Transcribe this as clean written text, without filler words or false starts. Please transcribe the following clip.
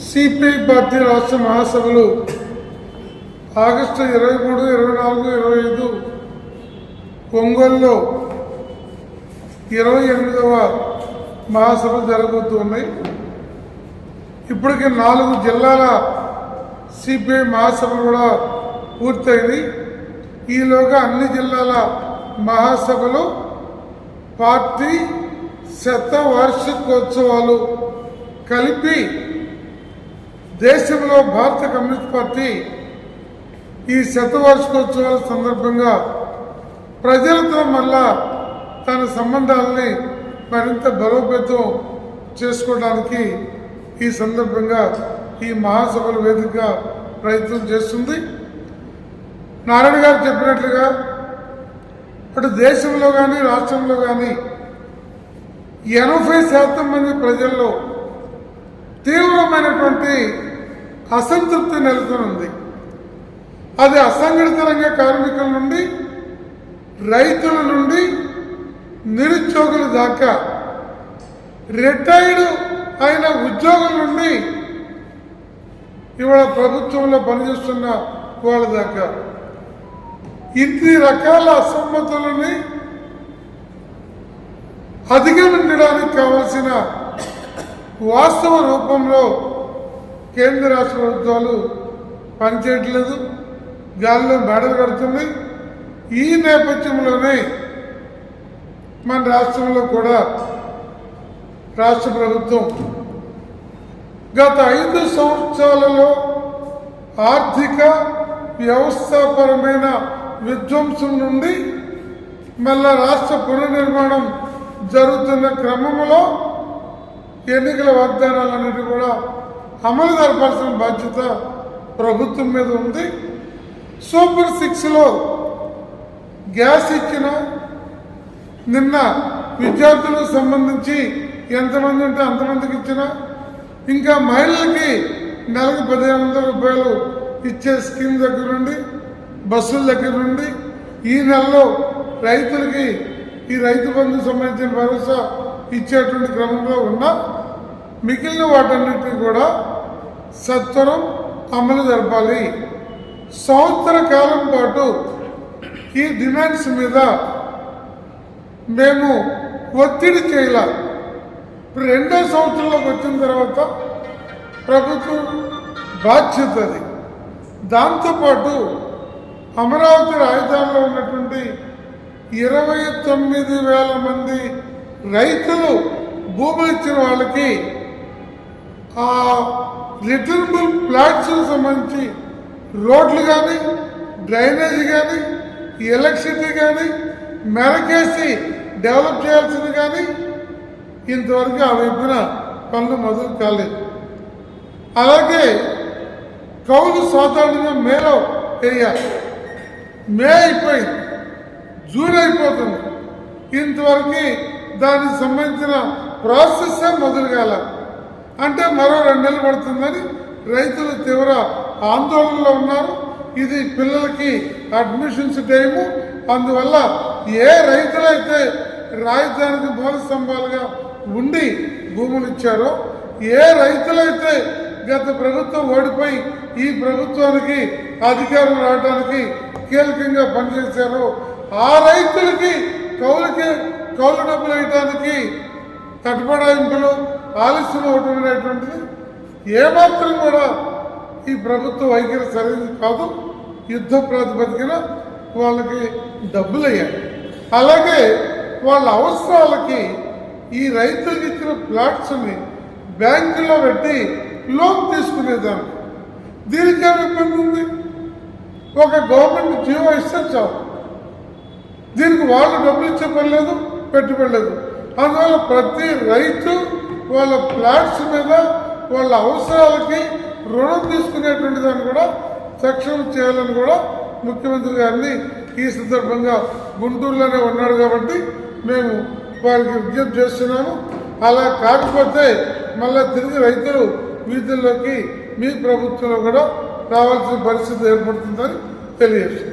CPI party రాష్ట్ర మహాసభలు August 23, 24, 25 ఒంగోలులో 28వ మహాసభ జరగబోతున్నాయి. ఇప్పటికే 4 జిల్లాల సిపిఐ మహాసభలు కూడా పూర్తయింది. ఈలోగా అన్ని జిల్లాల మహాసభలు పార్టీ శతవార్షికోత్సవాలు కలిపి దేశంలో భారత కమ్యూనిస్ట్ పార్టీ ఈ శతవార్షికోత్సవాల సందర్భంగా ప్రజలతో మళ్ళా తన సంబంధాలని మరింత బలోపేతం చేసుకోవడానికి ఈ సందర్భంగా ఈ మహాసభల వేదిక ప్రయత్నం చేస్తుంది. నారాయణ గారు చెప్పినట్లుగా అటు దేశంలో కానీ రాష్ట్రంలో కానీ 80% మంది ప్రజల్లో తీవ్రమైనటువంటి అసంతృప్తి నెలకొని ఉంది. అది అసంఘటిత రంగ కార్మికుల నుండి, రైతుల నుండి, నిరుద్యోగుల దాకా, రిటైర్డ్ అయిన ఉద్యోగుల నుండి ఇవాళ ప్రభుత్వంలో పనిచేస్తున్న వాళ్ళ దాకా ఇన్ని రకాల అసమ్మతులని అధిగమించడానికి కావలసిన వాస్తవ రూపంలో కేంద్ర రాష్ట్ర ప్రభుత్వాలు పనిచేయట్లేదు, గాలిలో మేడలు కడుతున్నాయి. ఈ నేపథ్యంలోనే మన రాష్ట్రంలో కూడా రాష్ట్ర ప్రభుత్వం గత 5 సంవత్సరాలలో ఆర్థిక వ్యవస్థాపరమైన విధ్వంసం నుండి మళ్ళా రాష్ట్ర పునర్నిర్మాణం జరుగుతున్న క్రమంలో ఎన్నికల వాగ్దానాలన్నిటి కూడా అమలు జరపాల్సిన బాధ్యత ప్రభుత్వం మీద ఉంది. సూపర్ 6లో గ్యాస్ ఇచ్చిన నిన్న విద్యార్థులకు సంబంధించి ఎంతమంది ఉంటే అంతమందికి ఇచ్చిన, ఇంకా మహిళలకి నెలకు 1500 రూపాయలు ఇచ్చే స్కీమ్ దగ్గర నుండి, బస్సుల దగ్గర నుండి ఈ నెలలో రైతులకి ఈ రైతు బంధుకు సంబంధించిన భరోసా ఇచ్చేటువంటి క్రమంలో ఉన్న మిగిలిన వాటన్నిటిని కూడా సత్వరం అమలు జరపాలి. సంవత్సర కాలం పాటు ఈ డిమాండ్స్ మీద మేము ఒత్తిడి చేయాల. ఇప్పుడు 2వ సంవత్సరంలోకి వచ్చిన తర్వాత ప్రభుత్వం బాధ్యత అది. దాంతోపాటు అమరావతి రాజధానిలో ఉన్నటువంటి 29,000 మంది రైతులు భూములు ఇచ్చిన వాళ్ళకి ఆ రిటర్నబుల్ ప్లాట్స్ సంబంధించి రోడ్లు కానీ, డ్రైనేజీ కానీ, ఎలక్ట్రిసిటీ కానీ మెరకేసి డెవలప్ చేయాల్సింది కానీ ఇంతవరకు ఆ వైపున పనులు మొదలు కాలేదు. అలాగే కౌలు సాధారణంగా మేలో వేయాలి. మే అయిపోయింది, జూన్ అయిపోతుంది, ఇంతవరకు దానికి సంబంధించిన ప్రాసెస్ మొదలు కాల. అంటే మరో 2 నెలలు పడుతుందని రైతులు తీవ్ర ఆందోళనలో ఉన్నారు. ఇది పిల్లలకి అడ్మిషన్స్ టైము. అందువల్ల ఏ రైతులైతే రాజధానికి మూల స్తంభాలుగా ఉండి భూములు ఇచ్చారో, ఏ రైతులైతే గత ప్రభుత్వం ఓడిపోయి ఈ ప్రభుత్వానికి అధికారం రావడానికి కీలకంగా పనిచేశారో ఆ రైతులకి కౌలు డబ్బులు వేయడానికి తటపడాయింపులు ఆలస్యం అవటం అనేటువంటిది ఏమాత్రం కూడా ఈ ప్రభుత్వ వైఖరి సరైనది కాదు. యుద్ధ ప్రాతిపదికన వాళ్ళకి డబ్బులు అయ్యాయి. అలాగే వాళ్ళ అవసరాలకి ఈ రైతులకు ఇచ్చిన ప్లాట్స్ని బ్యాంకులో పెట్టి లోన్ తీసుకునేదాన్ని. దీనికి ఏమి ఇబ్బంది ఉంది? ఒక గవర్నమెంట్ జీవో ఇస్తే చాలు. దీనికి వాళ్ళు డబ్బులు ఇచ్చే పని లేదు, పెట్టుబడి లేదు. అందువల్ల ప్రతి రైతు వాళ్ళ ప్లాట్స్ మీద వాళ్ళ అవసరాలకి రుణం తీసుకునేటువంటి దాన్ని కూడా సక్షమం చేయాలని కూడా ముఖ్యమంత్రి గారిని ఈ సందర్భంగా గుంటూరులోనే ఉన్నాడు కాబట్టి మేము వారికి విజ్ఞప్తి చేస్తున్నాము. అలా కాకపోతే మళ్ళీ తిరిగి రైతులు వీధుల్లోకి మీ ప్రభుత్వంలో కూడా రావాల్సిన పరిస్థితి ఏర్పడుతుందని తెలియజేస్తుంది.